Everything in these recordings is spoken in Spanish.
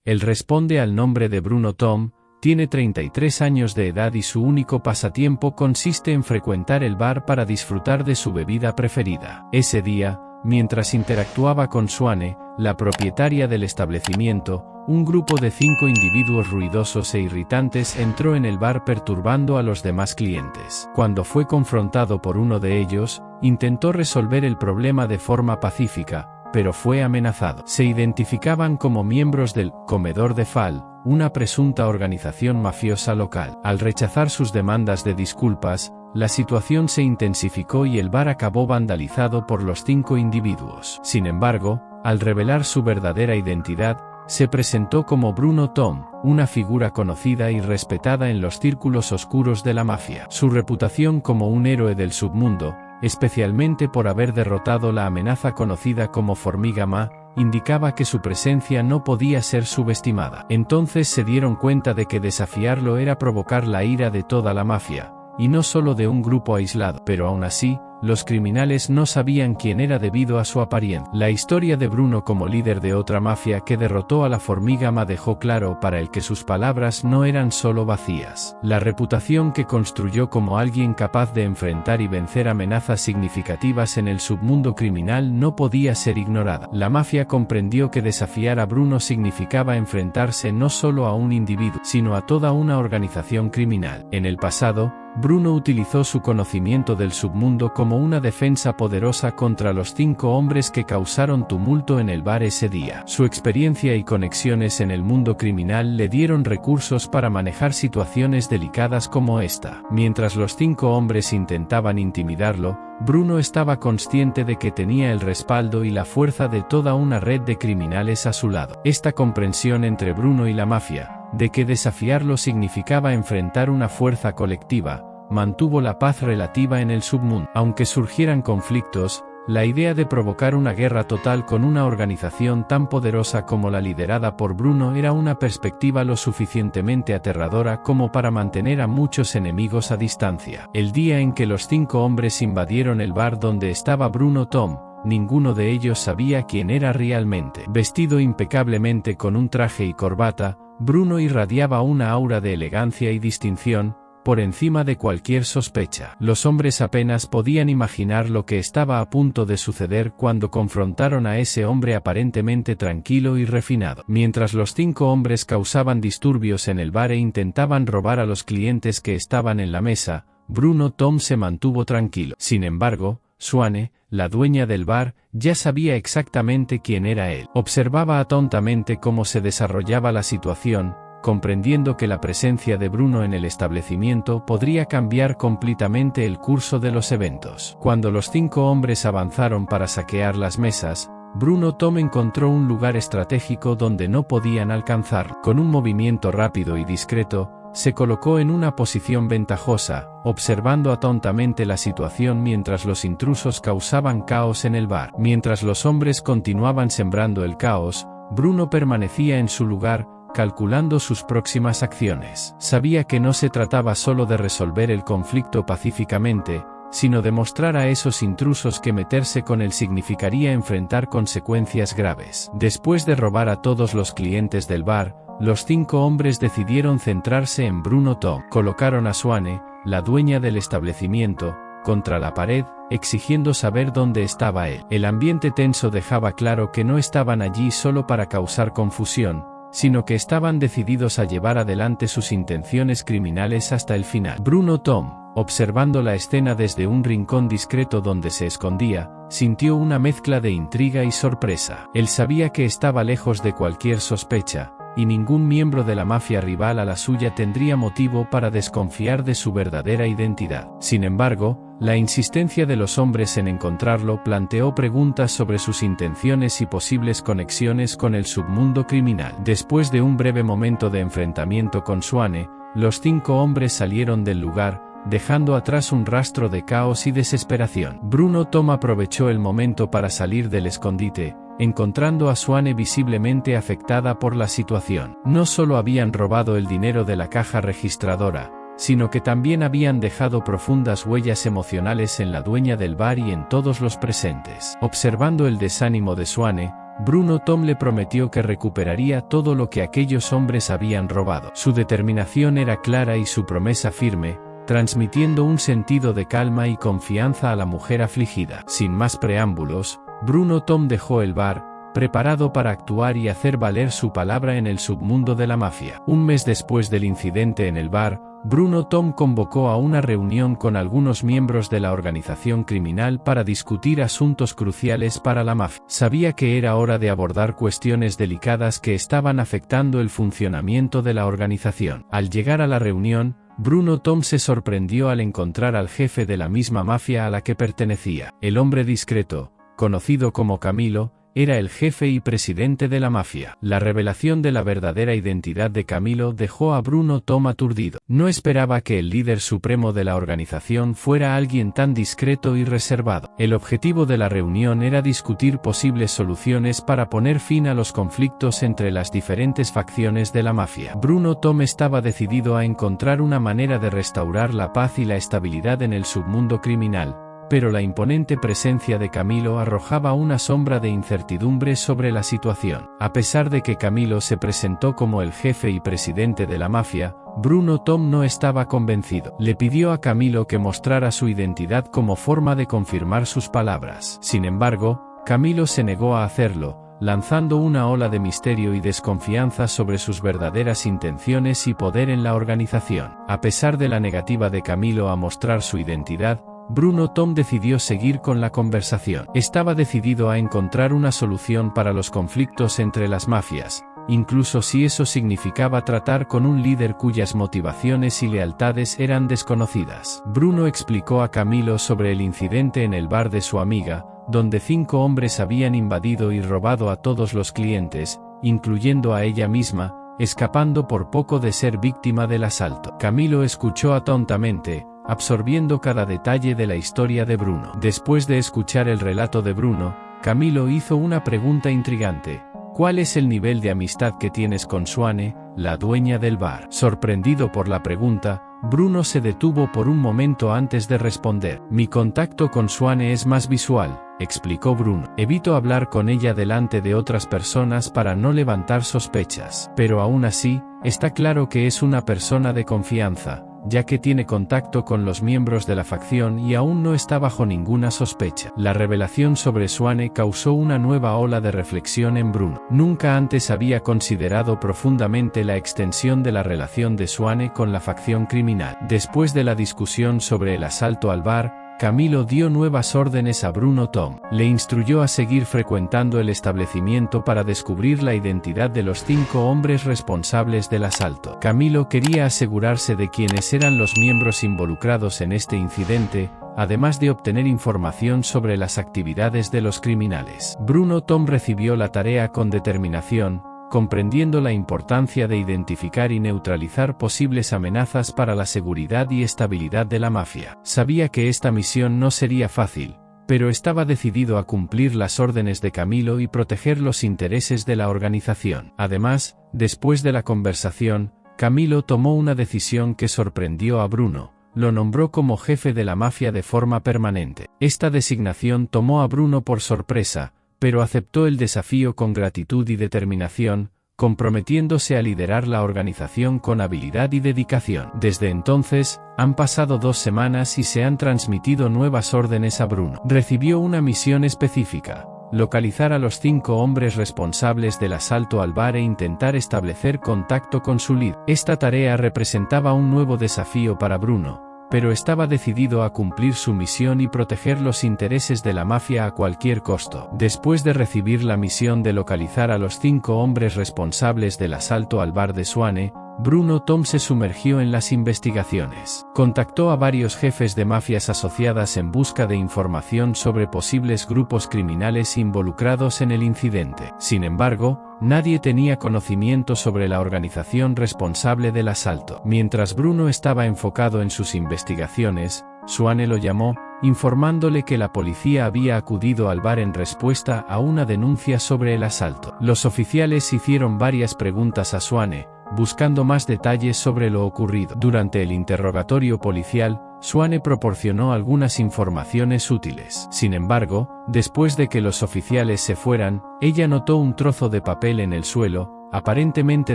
Él responde al nombre de Bruno Tom, tiene 33 años de edad y su único pasatiempo consiste en frecuentar el bar para disfrutar de su bebida preferida. Ese día, mientras interactuaba con Swanee, la propietaria del establecimiento, un grupo de 5 individuos ruidosos e irritantes entró en el bar perturbando a los demás clientes. Cuando fue confrontado por uno de ellos, intentó resolver el problema de forma pacífica, pero fue amenazado. Se identificaban como miembros del Comedor de Fall, una presunta organización mafiosa local. Al rechazar sus demandas de disculpas, la situación se intensificó y el bar acabó vandalizado por los 5 individuos. Sin embargo, al revelar su verdadera identidad, se presentó como Bruno Tom, una figura conocida y respetada en los círculos oscuros de la mafia. Su reputación como un héroe del submundo, especialmente por haber derrotado la amenaza conocida como Formiga Ma, indicaba que su presencia no podía ser subestimada. Entonces se dieron cuenta de que desafiarlo era provocar la ira de toda la mafia, y no solo de un grupo aislado. Pero aún así, los criminales no sabían quién era debido a su apariencia. La historia de Bruno como líder de otra mafia que derrotó a la Formiga Ma dejó claro para él que sus palabras no eran solo vacías. La reputación que construyó como alguien capaz de enfrentar y vencer amenazas significativas en el submundo criminal no podía ser ignorada. La mafia comprendió que desafiar a Bruno significaba enfrentarse no solo a un individuo, sino a toda una organización criminal. En el pasado, Bruno utilizó su conocimiento del submundo como una defensa poderosa contra los 5 hombres que causaron tumulto en el bar ese día. Su experiencia y conexiones en el mundo criminal le dieron recursos para manejar situaciones delicadas como esta. Mientras los 5 hombres intentaban intimidarlo, Bruno estaba consciente de que tenía el respaldo y la fuerza de toda una red de criminales a su lado. Esta comprensión entre Bruno y la mafia, de que desafiarlo significaba enfrentar una fuerza colectiva, mantuvo la paz relativa en el submundo. Aunque surgieran conflictos, la idea de provocar una guerra total con una organización tan poderosa como la liderada por Bruno era una perspectiva lo suficientemente aterradora como para mantener a muchos enemigos a distancia. El día en que los 5 hombres invadieron el bar donde estaba Bruno Tom, ninguno de ellos sabía quién era realmente. Vestido impecablemente con un traje y corbata, Bruno irradiaba una aura de elegancia y distinción, por encima de cualquier sospecha. Los hombres apenas podían imaginar lo que estaba a punto de suceder cuando confrontaron a ese hombre aparentemente tranquilo y refinado. Mientras los 5 hombres causaban disturbios en el bar e intentaban robar a los clientes que estaban en la mesa, Bruno Tom se mantuvo tranquilo. Sin embargo, Swanee, la dueña del bar, ya sabía exactamente quién era él. Observaba atentamente cómo se desarrollaba la situación, comprendiendo que la presencia de Bruno en el establecimiento podría cambiar completamente el curso de los eventos. Cuando los 5 hombres avanzaron para saquear las mesas, Bruno Tom encontró un lugar estratégico donde no podían alcanzarlo. Con un movimiento rápido y discreto, se colocó en una posición ventajosa, observando atentamente la situación mientras los intrusos causaban caos en el bar. Mientras los hombres continuaban sembrando el caos, Bruno permanecía en su lugar, calculando sus próximas acciones. Sabía que no se trataba solo de resolver el conflicto pacíficamente, sino de mostrar a esos intrusos que meterse con él significaría enfrentar consecuencias graves. Después de robar a todos los clientes del bar, los 5 hombres decidieron centrarse en Bruno Tom. Colocaron a Swanee, la dueña del establecimiento, contra la pared, exigiendo saber dónde estaba él. El ambiente tenso dejaba claro que no estaban allí solo para causar confusión, sino que estaban decididos a llevar adelante sus intenciones criminales hasta el final. Bruno Tom, observando la escena desde un rincón discreto donde se escondía, sintió una mezcla de intriga y sorpresa. Él sabía que estaba lejos de cualquier sospecha, y ningún miembro de la mafia rival a la suya tendría motivo para desconfiar de su verdadera identidad. Sin embargo, la insistencia de los hombres en encontrarlo planteó preguntas sobre sus intenciones y posibles conexiones con el submundo criminal. Después de un breve momento de enfrentamiento con Swanee, los 5 hombres salieron del lugar, dejando atrás un rastro de caos y desesperación. Bruno Tom aprovechó el momento para salir del escondite, encontrando a Swanee visiblemente afectada por la situación. No solo habían robado el dinero de la caja registradora, sino que también habían dejado profundas huellas emocionales en la dueña del bar y en todos los presentes. Observando el desánimo de Swanee, Bruno Tom le prometió que recuperaría todo lo que aquellos hombres habían robado. Su determinación era clara y su promesa firme, transmitiendo un sentido de calma y confianza a la mujer afligida. Sin más preámbulos, Bruno Tom dejó el bar, preparado para actuar y hacer valer su palabra en el submundo de la mafia. Un mes después del incidente en el bar, Bruno Tom convocó a una reunión con algunos miembros de la organización criminal para discutir asuntos cruciales para la mafia. Sabía que era hora de abordar cuestiones delicadas que estaban afectando el funcionamiento de la organización. Al llegar a la reunión, Bruno Tom se sorprendió al encontrar al jefe de la misma mafia a la que pertenecía. El hombre discreto, conocido como Camilo, era el jefe y presidente de la mafia. La revelación de la verdadera identidad de Camilo dejó a Bruno Tom aturdido. No esperaba que el líder supremo de la organización fuera alguien tan discreto y reservado. El objetivo de la reunión era discutir posibles soluciones para poner fin a los conflictos entre las diferentes facciones de la mafia. Bruno Tom estaba decidido a encontrar una manera de restaurar la paz y la estabilidad en el submundo criminal, pero la imponente presencia de Camilo arrojaba una sombra de incertidumbre sobre la situación. A pesar de que Camilo se presentó como el jefe y presidente de la mafia, Bruno Tom no estaba convencido. Le pidió a Camilo que mostrara su identidad como forma de confirmar sus palabras. Sin embargo, Camilo se negó a hacerlo, lanzando una ola de misterio y desconfianza sobre sus verdaderas intenciones y poder en la organización. A pesar de la negativa de Camilo a mostrar su identidad, Bruno Tom decidió seguir con la conversación. Estaba decidido a encontrar una solución para los conflictos entre las mafias, incluso si eso significaba tratar con un líder cuyas motivaciones y lealtades eran desconocidas. Bruno explicó a Camilo sobre el incidente en el bar de su amiga, donde 5 hombres habían invadido y robado a todos los clientes, incluyendo a ella misma, escapando por poco de ser víctima del asalto. Camilo escuchó atentamente, absorbiendo cada detalle de la historia de Bruno. Después de escuchar el relato de Bruno, Camilo hizo una pregunta intrigante. ¿Cuál es el nivel de amistad que tienes con Swanee, la dueña del bar? Sorprendido por la pregunta, Bruno se detuvo por un momento antes de responder. Mi contacto con Swanee es más visual, explicó Bruno. Evito hablar con ella delante de otras personas para no levantar sospechas. Pero aún así, está claro que es una persona de confianza, ya que tiene contacto con los miembros de la facción y aún no está bajo ninguna sospecha. La revelación sobre Swanee causó una nueva ola de reflexión en Bruno. Nunca antes había considerado profundamente la extensión de la relación de Swanee con la facción criminal. Después de la discusión sobre el asalto al bar, Camilo dio nuevas órdenes a Bruno Tom. Le instruyó a seguir frecuentando el establecimiento para descubrir la identidad de los 5 hombres responsables del asalto. Camilo quería asegurarse de quiénes eran los miembros involucrados en este incidente, además de obtener información sobre las actividades de los criminales. Bruno Tom recibió la tarea con determinación, comprendiendo la importancia de identificar y neutralizar posibles amenazas para la seguridad y estabilidad de la mafia. Sabía que esta misión no sería fácil, pero estaba decidido a cumplir las órdenes de Camilo y proteger los intereses de la organización. Además, después de la conversación, Camilo tomó una decisión que sorprendió a Bruno. Lo nombró como jefe de la mafia de forma permanente. Esta designación tomó a Bruno por sorpresa, pero aceptó el desafío con gratitud y determinación, comprometiéndose a liderar la organización con habilidad y dedicación. Desde entonces, han pasado 2 semanas y se han transmitido nuevas órdenes a Bruno. Recibió una misión específica: localizar a los 5 hombres responsables del asalto al bar e intentar establecer contacto con su líder. Esta tarea representaba un nuevo desafío para Bruno, pero estaba decidido a cumplir su misión y proteger los intereses de la mafia a cualquier costo. Después de recibir la misión de localizar a los 5 hombres responsables del asalto al bar de Swanee, Bruno Tom se sumergió en las investigaciones. Contactó a varios jefes de mafias asociadas en busca de información sobre posibles grupos criminales involucrados en el incidente. Sin embargo, nadie tenía conocimiento sobre la organización responsable del asalto. Mientras Bruno estaba enfocado en sus investigaciones, Swanee lo llamó, informándole que la policía había acudido al bar en respuesta a una denuncia sobre el asalto. Los oficiales hicieron varias preguntas a Swanee, buscando más detalles sobre lo ocurrido. Durante el interrogatorio policial, Swane proporcionó algunas informaciones útiles. Sin embargo, después de que los oficiales se fueran, ella notó un trozo de papel en el suelo, aparentemente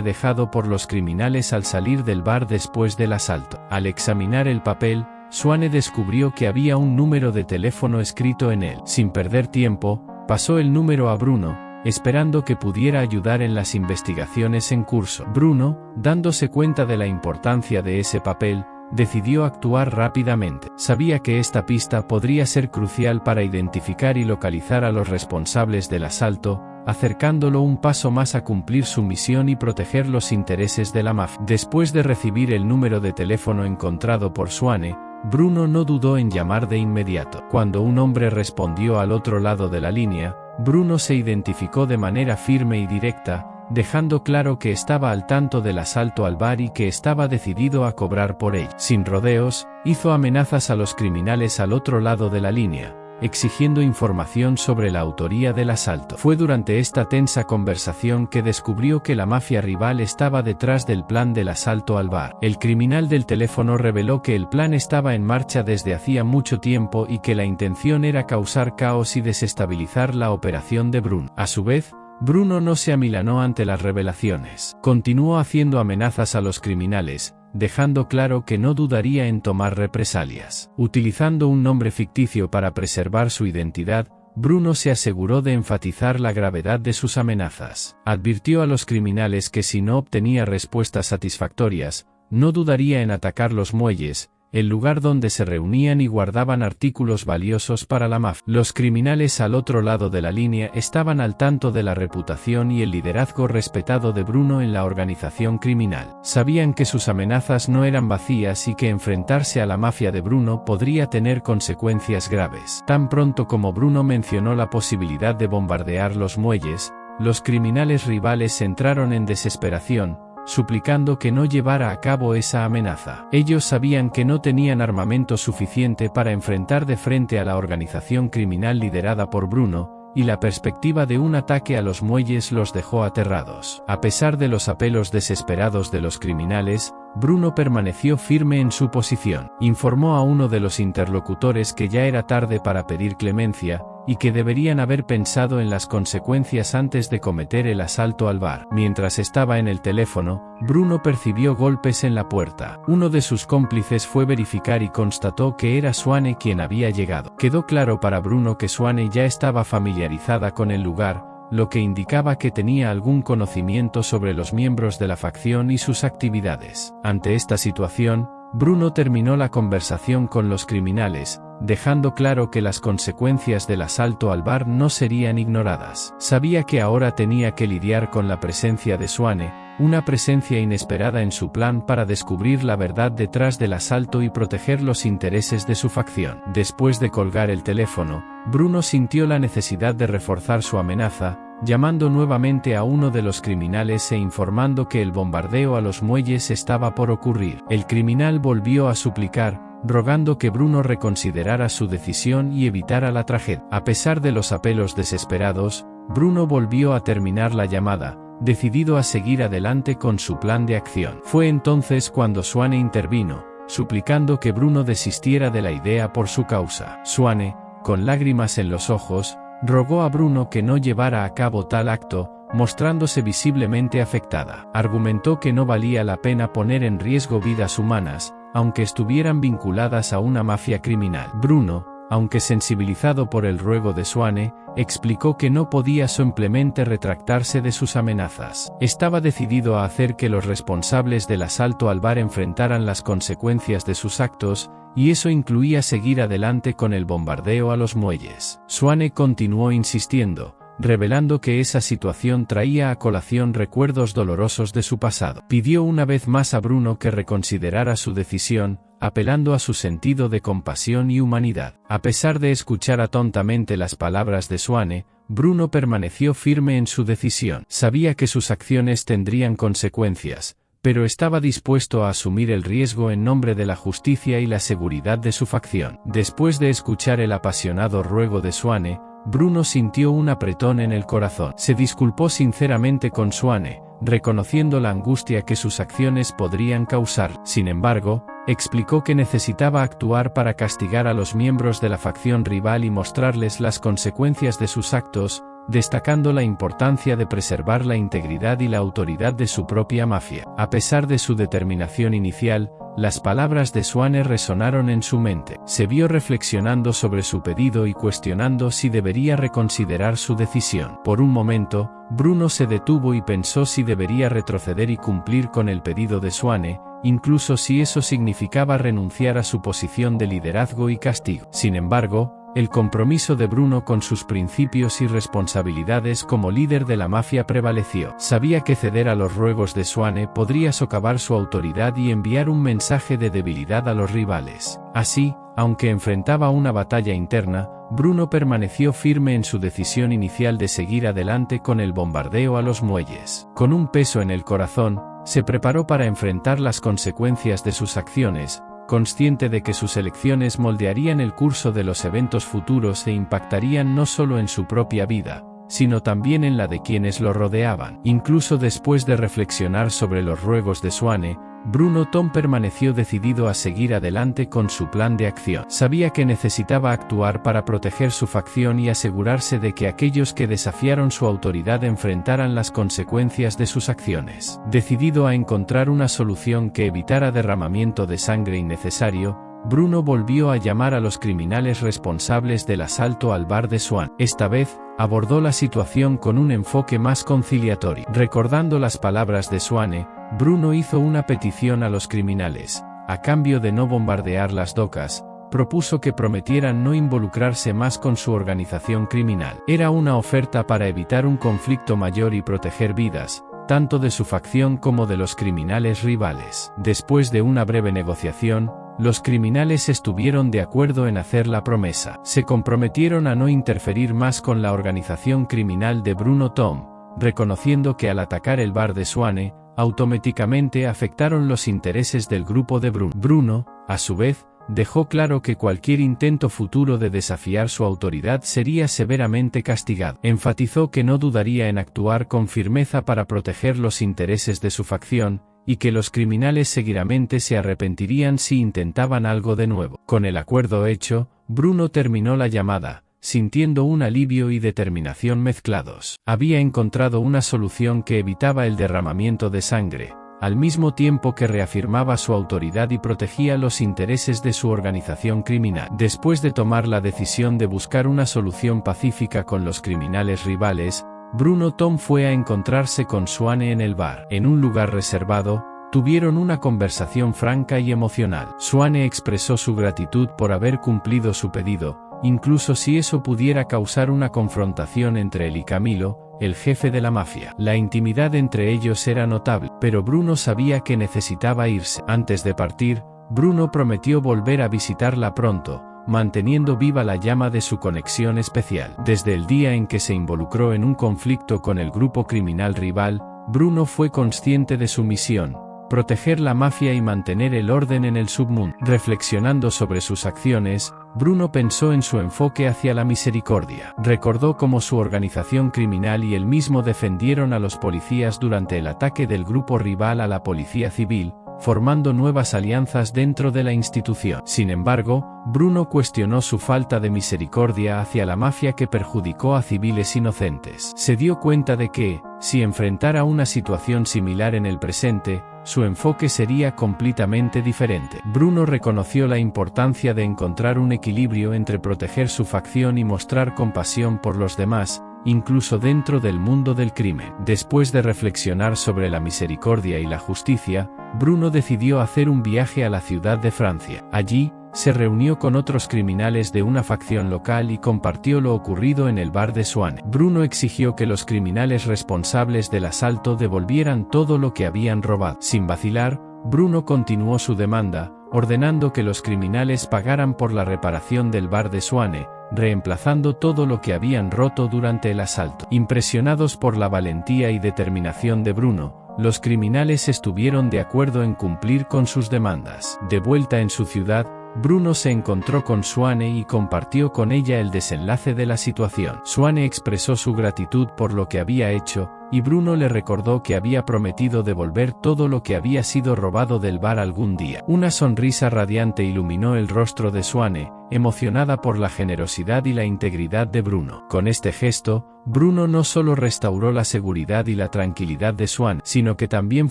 dejado por los criminales al salir del bar después del asalto. Al examinar el papel, Swane descubrió que había un número de teléfono escrito en él. Sin perder tiempo, pasó el número a Bruno, esperando que pudiera ayudar en las investigaciones en curso. Bruno, dándose cuenta de la importancia de ese papel, decidió actuar rápidamente. Sabía que esta pista podría ser crucial para identificar y localizar a los responsables del asalto, acercándolo un paso más a cumplir su misión y proteger los intereses de la mafia. Después de recibir el número de teléfono encontrado por Swane, Bruno no dudó en llamar de inmediato. Cuando un hombre respondió al otro lado de la línea, Bruno se identificó de manera firme y directa, dejando claro que estaba al tanto del asalto al bar y que estaba decidido a cobrar por ello. Sin rodeos, hizo amenazas a los criminales al otro lado de la línea, exigiendo información sobre la autoría del asalto. Fue durante esta tensa conversación que descubrió que la mafia rival estaba detrás del plan del asalto al bar. El criminal del teléfono reveló que el plan estaba en marcha desde hacía mucho tiempo y que la intención era causar caos y desestabilizar la operación de Bruno. A su vez, Bruno no se amilanó ante las revelaciones. Continuó haciendo amenazas a los criminales, dejando claro que no dudaría en tomar represalias. Utilizando un nombre ficticio para preservar su identidad, Bruno se aseguró de enfatizar la gravedad de sus amenazas. Advirtió a los criminales que si no obtenía respuestas satisfactorias, no dudaría en atacar los muelles, el lugar donde se reunían y guardaban artículos valiosos para la mafia. Los criminales al otro lado de la línea estaban al tanto de la reputación y el liderazgo respetado de Bruno en la organización criminal. Sabían que sus amenazas no eran vacías y que enfrentarse a la mafia de Bruno podría tener consecuencias graves. Tan pronto como Bruno mencionó la posibilidad de bombardear los muelles, los criminales rivales entraron en desesperación, suplicando que no llevara a cabo esa amenaza. Ellos sabían que no tenían armamento suficiente para enfrentar de frente a la organización criminal liderada por Bruno, y la perspectiva de un ataque a los muelles los dejó aterrados. A pesar de los apelos desesperados de los criminales, Bruno permaneció firme en su posición. Informó a uno de los interlocutores que ya era tarde para pedir clemencia, y que deberían haber pensado en las consecuencias antes de cometer el asalto al bar. Mientras estaba en el teléfono, Bruno percibió golpes en la puerta. Uno de sus cómplices fue verificar y constató que era Swane quien había llegado. Quedó claro para Bruno que Swane ya estaba familiarizada con el lugar, lo que indicaba que tenía algún conocimiento sobre los miembros de la facción y sus actividades. Ante esta situación, Bruno terminó la conversación con los criminales, dejando claro que las consecuencias del asalto al bar no serían ignoradas. Sabía que ahora tenía que lidiar con la presencia de Swane, una presencia inesperada en su plan para descubrir la verdad detrás del asalto y proteger los intereses de su facción. Después de colgar el teléfono, Bruno sintió la necesidad de reforzar su amenaza, llamando nuevamente a uno de los criminales e informando que el bombardeo a los muelles estaba por ocurrir. El criminal volvió a suplicar, rogando que Bruno reconsiderara su decisión y evitara la tragedia. A pesar de los apelos desesperados, Bruno volvió a terminar la llamada, decidido a seguir adelante con su plan de acción. Fue entonces cuando Swane intervino, suplicando que Bruno desistiera de la idea por su causa. Swane, con lágrimas en los ojos, rogó a Bruno que no llevara a cabo tal acto, mostrándose visiblemente afectada. Argumentó que no valía la pena poner en riesgo vidas humanas, aunque estuvieran vinculadas a una mafia criminal. Bruno, aunque sensibilizado por el ruego de Swane, explicó que no podía simplemente retractarse de sus amenazas. Estaba decidido a hacer que los responsables del asalto al bar enfrentaran las consecuencias de sus actos, y eso incluía seguir adelante con el bombardeo a los muelles. Swane continuó insistiendo, revelando que esa situación traía a colación recuerdos dolorosos de su pasado. Pidió una vez más a Bruno que reconsiderara su decisión, apelando a su sentido de compasión y humanidad. A pesar de escuchar atentamente las palabras de Swane, Bruno permaneció firme en su decisión. Sabía que sus acciones tendrían consecuencias, pero estaba dispuesto a asumir el riesgo en nombre de la justicia y la seguridad de su facción. Después de escuchar el apasionado ruego de Swane, Bruno sintió un apretón en el corazón. Se disculpó sinceramente con Swane, reconociendo la angustia que sus acciones podrían causar. Sin embargo, explicó que necesitaba actuar para castigar a los miembros de la facción rival y mostrarles las consecuencias de sus actos, destacando la importancia de preservar la integridad y la autoridad de su propia mafia. A pesar de su determinación inicial, las palabras de Swanee resonaron en su mente. Se vio reflexionando sobre su pedido y cuestionando si debería reconsiderar su decisión. Por un momento, Bruno se detuvo y pensó si debería retroceder y cumplir con el pedido de Swanee, incluso si eso significaba renunciar a su posición de liderazgo y castigo. Sin embargo, el compromiso de Bruno con sus principios y responsabilidades como líder de la mafia prevaleció. Sabía que ceder a los ruegos de Swanee podría socavar su autoridad y enviar un mensaje de debilidad a los rivales. Así, aunque enfrentaba una batalla interna, Bruno permaneció firme en su decisión inicial de seguir adelante con el bombardeo a los muelles. Con un peso en el corazón, se preparó para enfrentar las consecuencias de sus acciones, consciente de que sus elecciones moldearían el curso de los eventos futuros e impactarían no solo en su propia vida, sino también en la de quienes lo rodeaban. Incluso después de reflexionar sobre los ruegos de Swanee, Bruno Tom permaneció decidido a seguir adelante con su plan de acción. Sabía que necesitaba actuar para proteger su facción y asegurarse de que aquellos que desafiaron su autoridad enfrentaran las consecuencias de sus acciones. Decidido a encontrar una solución que evitara derramamiento de sangre innecesario, Bruno volvió a llamar a los criminales responsables del asalto al bar de Swanee. Esta vez, abordó la situación con un enfoque más conciliatorio. Recordando las palabras de Swanee, Bruno hizo una petición a los criminales. A cambio de no bombardear las docas, propuso que prometieran no involucrarse más con su organización criminal. Era una oferta para evitar un conflicto mayor y proteger vidas, tanto de su facción como de los criminales rivales. Después de una breve negociación, los criminales estuvieron de acuerdo en hacer la promesa. Se comprometieron a no interferir más con la organización criminal de Bruno Tom, reconociendo que al atacar el bar de Swanee, automáticamente afectaron los intereses del grupo de Bruno. Bruno, a su vez, dejó claro que cualquier intento futuro de desafiar su autoridad sería severamente castigado. Enfatizó que no dudaría en actuar con firmeza para proteger los intereses de su facción, y que los criminales seguramente se arrepentirían si intentaban algo de nuevo. Con el acuerdo hecho, Bruno terminó la llamada, sintiendo un alivio y determinación mezclados. Había encontrado una solución que evitaba el derramamiento de sangre, al mismo tiempo que reafirmaba su autoridad y protegía los intereses de su organización criminal. Después de tomar la decisión de buscar una solución pacífica con los criminales rivales, Bruno Tom fue a encontrarse con Swanee en el bar. En un lugar reservado, tuvieron una conversación franca y emocional. Swanee expresó su gratitud por haber cumplido su pedido, incluso si eso pudiera causar una confrontación entre él y Camilo, el jefe de la mafia. La intimidad entre ellos era notable, pero Bruno sabía que necesitaba irse. Antes de partir, Bruno prometió volver a visitarla pronto, manteniendo viva la llama de su conexión especial. Desde el día en que se involucró en un conflicto con el grupo criminal rival, Bruno fue consciente de su misión: proteger la mafia y mantener el orden en el submundo. Reflexionando sobre sus acciones, Bruno pensó en su enfoque hacia la misericordia. Recordó cómo su organización criminal y él mismo defendieron a los policías durante el ataque del grupo rival a la policía civil, formando nuevas alianzas dentro de la institución. Sin embargo, Bruno cuestionó su falta de misericordia hacia la mafia que perjudicó a civiles inocentes. Se dio cuenta de que, si enfrentara una situación similar en el presente, su enfoque sería completamente diferente. Bruno reconoció la importancia de encontrar un equilibrio entre proteger su facción y mostrar compasión por los demás, incluso dentro del mundo del crimen. Después de reflexionar sobre la misericordia y la justicia, Bruno decidió hacer un viaje a la ciudad de Francia. Allí, se reunió con otros criminales de una facción local y compartió lo ocurrido en el bar de Swanee. Bruno exigió que los criminales responsables del asalto devolvieran todo lo que habían robado. Sin vacilar, Bruno continuó su demanda, ordenando que los criminales pagaran por la reparación del bar de Swanee, reemplazando todo lo que habían roto durante el asalto. Impresionados por la valentía y determinación de Bruno, los criminales estuvieron de acuerdo en cumplir con sus demandas. De vuelta en su ciudad, Bruno se encontró con Swanee y compartió con ella el desenlace de la situación. Swanee expresó su gratitud por lo que había hecho, y Bruno le recordó que había prometido devolver todo lo que había sido robado del bar algún día. Una sonrisa radiante iluminó el rostro de Swanee, emocionada por la generosidad y la integridad de Bruno. Con este gesto, Bruno no solo restauró la seguridad y la tranquilidad de Swanee, sino que también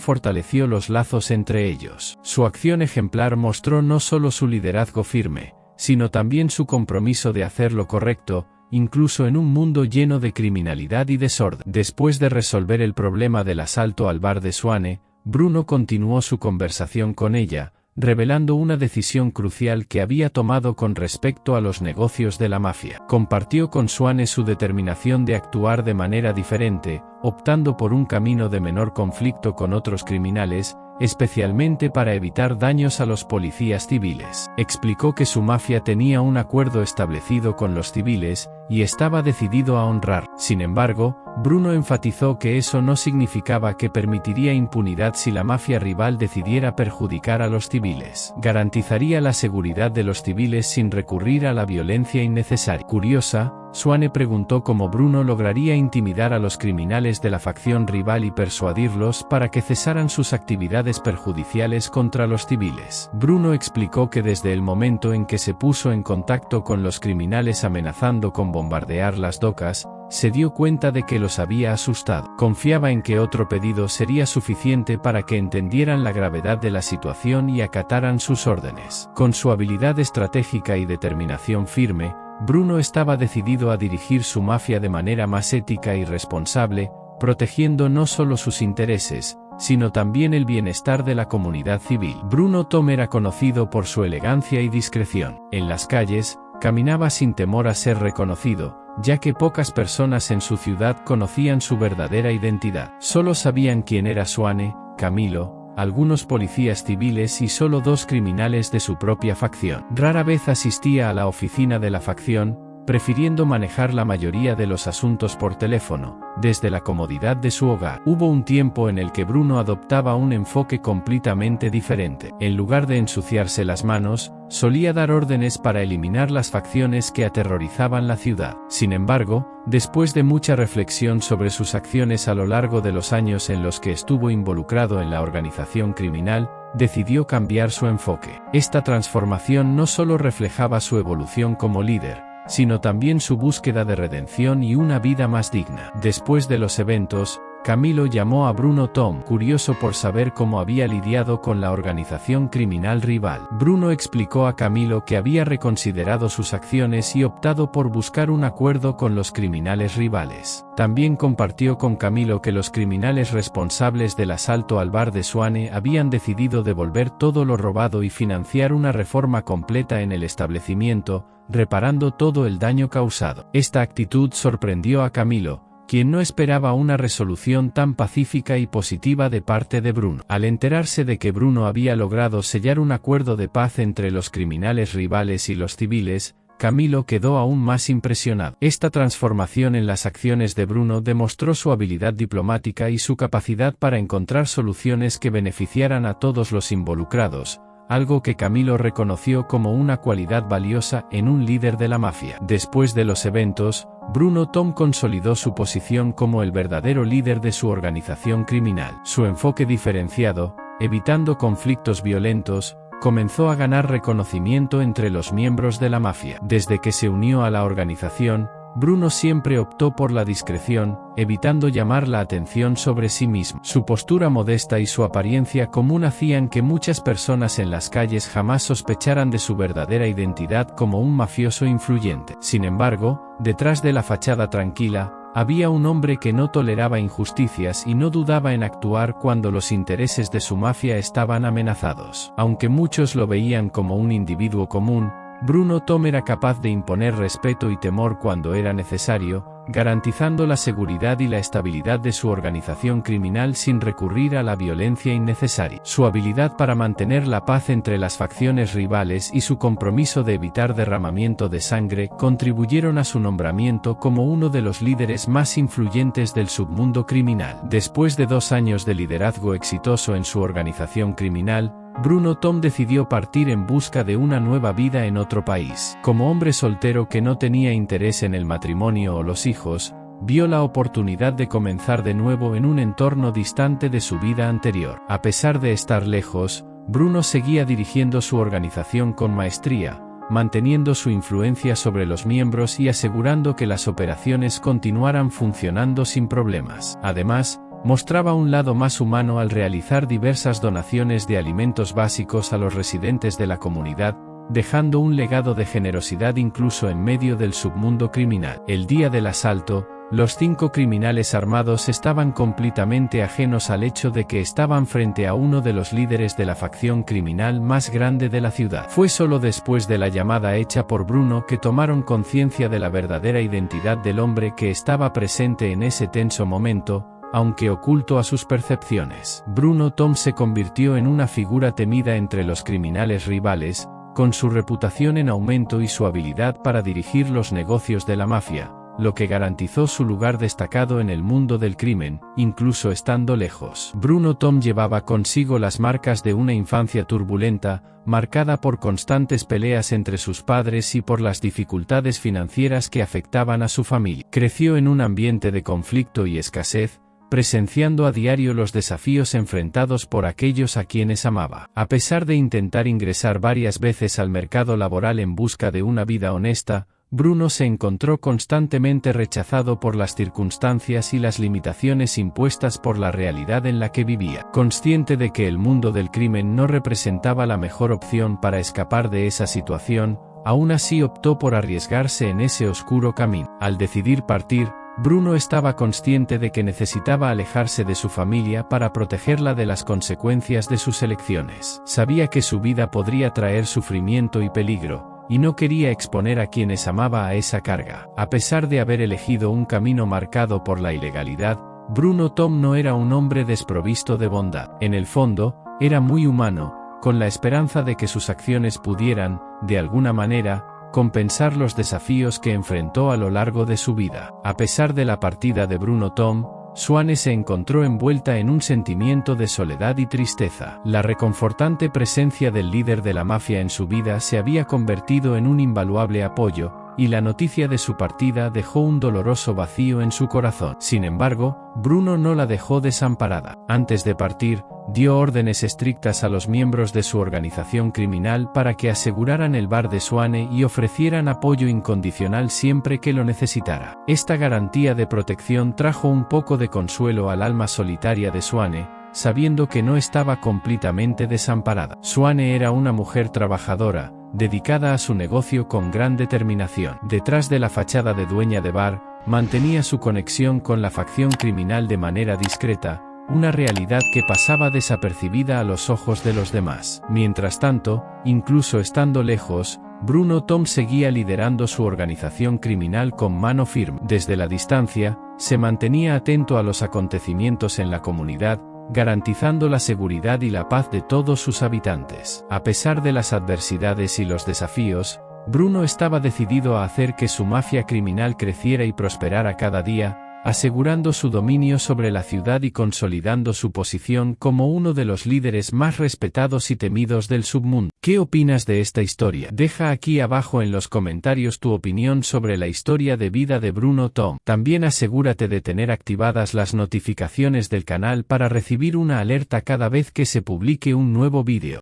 fortaleció los lazos entre ellos. Su acción ejemplar mostró no solo su liderazgo firme, sino también su compromiso de hacer lo correcto, incluso en un mundo lleno de criminalidad y desorden. Después de resolver el problema del asalto al bar de Swanee, Bruno continuó su conversación con ella, revelando una decisión crucial que había tomado con respecto a los negocios de la mafia. Compartió con Swanee su determinación de actuar de manera diferente, optando por un camino de menor conflicto con otros criminales, especialmente para evitar daños a los policías civiles. Explicó que su mafia tenía un acuerdo establecido con los civiles, y estaba decidido a honrar. Sin embargo, Bruno enfatizó que eso no significaba que permitiría impunidad si la mafia rival decidiera perjudicar a los civiles. Garantizaría la seguridad de los civiles sin recurrir a la violencia innecesaria. Curiosa, Swanee preguntó cómo Bruno lograría intimidar a los criminales de la facción rival y persuadirlos para que cesaran sus actividades perjudiciales contra los civiles. Bruno explicó que desde el momento en que se puso en contacto con los criminales amenazando con bombardear las docas, se dio cuenta de que los había asustado. Confiaba en que otro pedido sería suficiente para que entendieran la gravedad de la situación y acataran sus órdenes. Con su habilidad estratégica y determinación firme, Bruno estaba decidido a dirigir su mafia de manera más ética y responsable, protegiendo no solo sus intereses, sino también el bienestar de la comunidad civil. Bruno Tom era conocido por su elegancia y discreción. En las calles, caminaba sin temor a ser reconocido, ya que pocas personas en su ciudad conocían su verdadera identidad. Solo sabían quién era Swanee, Camilo, algunos policías civiles y solo 2 criminales de su propia facción. Rara vez asistía a la oficina de la facción, prefiriendo manejar la mayoría de los asuntos por teléfono, desde la comodidad de su hogar. Hubo un tiempo en el que Bruno adoptaba un enfoque completamente diferente. En lugar de ensuciarse las manos, solía dar órdenes para eliminar las facciones que aterrorizaban la ciudad. Sin embargo, después de mucha reflexión sobre sus acciones a lo largo de los años en los que estuvo involucrado en la organización criminal, decidió cambiar su enfoque. Esta transformación no solo reflejaba su evolución como líder, sino también su búsqueda de redención y una vida más digna. Después de los eventos, Camilo llamó a Bruno Tom, curioso por saber cómo había lidiado con la organización criminal rival. Bruno explicó a Camilo que había reconsiderado sus acciones y optado por buscar un acuerdo con los criminales rivales. También compartió con Camilo que los criminales responsables del asalto al bar de Swanee habían decidido devolver todo lo robado y financiar una reforma completa en el establecimiento, reparando todo el daño causado. Esta actitud sorprendió a Camilo, quien no esperaba una resolución tan pacífica y positiva de parte de Bruno. Al enterarse de que Bruno había logrado sellar un acuerdo de paz entre los criminales rivales y los civiles, Camilo quedó aún más impresionado. Esta transformación en las acciones de Bruno demostró su habilidad diplomática y su capacidad para encontrar soluciones que beneficiaran a todos los involucrados, algo que Camilo reconoció como una cualidad valiosa en un líder de la mafia. Después de los eventos, Bruno Tom consolidó su posición como el verdadero líder de su organización criminal. Su enfoque diferenciado, evitando conflictos violentos, comenzó a ganar reconocimiento entre los miembros de la mafia. Desde que se unió a la organización, Bruno siempre optó por la discreción, evitando llamar la atención sobre sí mismo. Su postura modesta y su apariencia común hacían que muchas personas en las calles jamás sospecharan de su verdadera identidad como un mafioso influyente. Sin embargo, detrás de la fachada tranquila, había un hombre que no toleraba injusticias y no dudaba en actuar cuando los intereses de su mafia estaban amenazados. Aunque muchos lo veían como un individuo común, Bruno Tom era capaz de imponer respeto y temor cuando era necesario, garantizando la seguridad y la estabilidad de su organización criminal sin recurrir a la violencia innecesaria. Su habilidad para mantener la paz entre las facciones rivales y su compromiso de evitar derramamiento de sangre contribuyeron a su nombramiento como uno de los líderes más influyentes del submundo criminal. Después de 2 años de liderazgo exitoso en su organización criminal, Bruno Tom decidió partir en busca de una nueva vida en otro país. Como hombre soltero que no tenía interés en el matrimonio o los hijos, vio la oportunidad de comenzar de nuevo en un entorno distante de su vida anterior. A pesar de estar lejos, Bruno seguía dirigiendo su organización con maestría, manteniendo su influencia sobre los miembros y asegurando que las operaciones continuaran funcionando sin problemas. Además, mostraba un lado más humano al realizar diversas donaciones de alimentos básicos a los residentes de la comunidad, dejando un legado de generosidad incluso en medio del submundo criminal. El día del asalto, los 5 criminales armados estaban completamente ajenos al hecho de que estaban frente a uno de los líderes de la facción criminal más grande de la ciudad. Fue solo después de la llamada hecha por Bruno que tomaron conciencia de la verdadera identidad del hombre que estaba presente en ese tenso momento, aunque oculto a sus percepciones. Bruno Tom se convirtió en una figura temida entre los criminales rivales, con su reputación en aumento y su habilidad para dirigir los negocios de la mafia, lo que garantizó su lugar destacado en el mundo del crimen, incluso estando lejos. Bruno Tom llevaba consigo las marcas de una infancia turbulenta, marcada por constantes peleas entre sus padres y por las dificultades financieras que afectaban a su familia. Creció en un ambiente de conflicto y escasez, presenciando a diario los desafíos enfrentados por aquellos a quienes amaba. A pesar de intentar ingresar varias veces al mercado laboral en busca de una vida honesta, Bruno se encontró constantemente rechazado por las circunstancias y las limitaciones impuestas por la realidad en la que vivía. Consciente de que el mundo del crimen no representaba la mejor opción para escapar de esa situación, aún así optó por arriesgarse en ese oscuro camino. Al decidir partir, Bruno estaba consciente de que necesitaba alejarse de su familia para protegerla de las consecuencias de sus elecciones. Sabía que su vida podría traer sufrimiento y peligro, y no quería exponer a quienes amaba a esa carga. A pesar de haber elegido un camino marcado por la ilegalidad, Bruno Tom no era un hombre desprovisto de bondad. En el fondo, era muy humano, con la esperanza de que sus acciones pudieran, de alguna manera, compensar los desafíos que enfrentó a lo largo de su vida. A pesar de la partida de Bruno Tom, Swanee se encontró envuelta en un sentimiento de soledad y tristeza. La reconfortante presencia del líder de la mafia en su vida se había convertido en un invaluable apoyo, y la noticia de su partida dejó un doloroso vacío en su corazón. Sin embargo, Bruno no la dejó desamparada. Antes de partir, dio órdenes estrictas a los miembros de su organización criminal para que aseguraran el bar de Swanee y ofrecieran apoyo incondicional siempre que lo necesitara. Esta garantía de protección trajo un poco de consuelo al alma solitaria de Swanee, sabiendo que no estaba completamente desamparada. Swanee era una mujer trabajadora, dedicada a su negocio con gran determinación. Detrás de la fachada de dueña de bar, mantenía su conexión con la facción criminal de manera discreta, una realidad que pasaba desapercibida a los ojos de los demás. Mientras tanto, incluso estando lejos, Bruno Tom seguía liderando su organización criminal con mano firme. Desde la distancia, se mantenía atento a los acontecimientos en la comunidad, garantizando la seguridad y la paz de todos sus habitantes. A pesar de las adversidades y los desafíos, Bruno estaba decidido a hacer que su mafia criminal creciera y prosperara cada día, asegurando su dominio sobre la ciudad y consolidando su posición como uno de los líderes más respetados y temidos del submundo. ¿Qué opinas de esta historia? Deja aquí abajo en los comentarios tu opinión sobre la historia de vida de Bruno Tom. También asegúrate de tener activadas las notificaciones del canal para recibir una alerta cada vez que se publique un nuevo vídeo.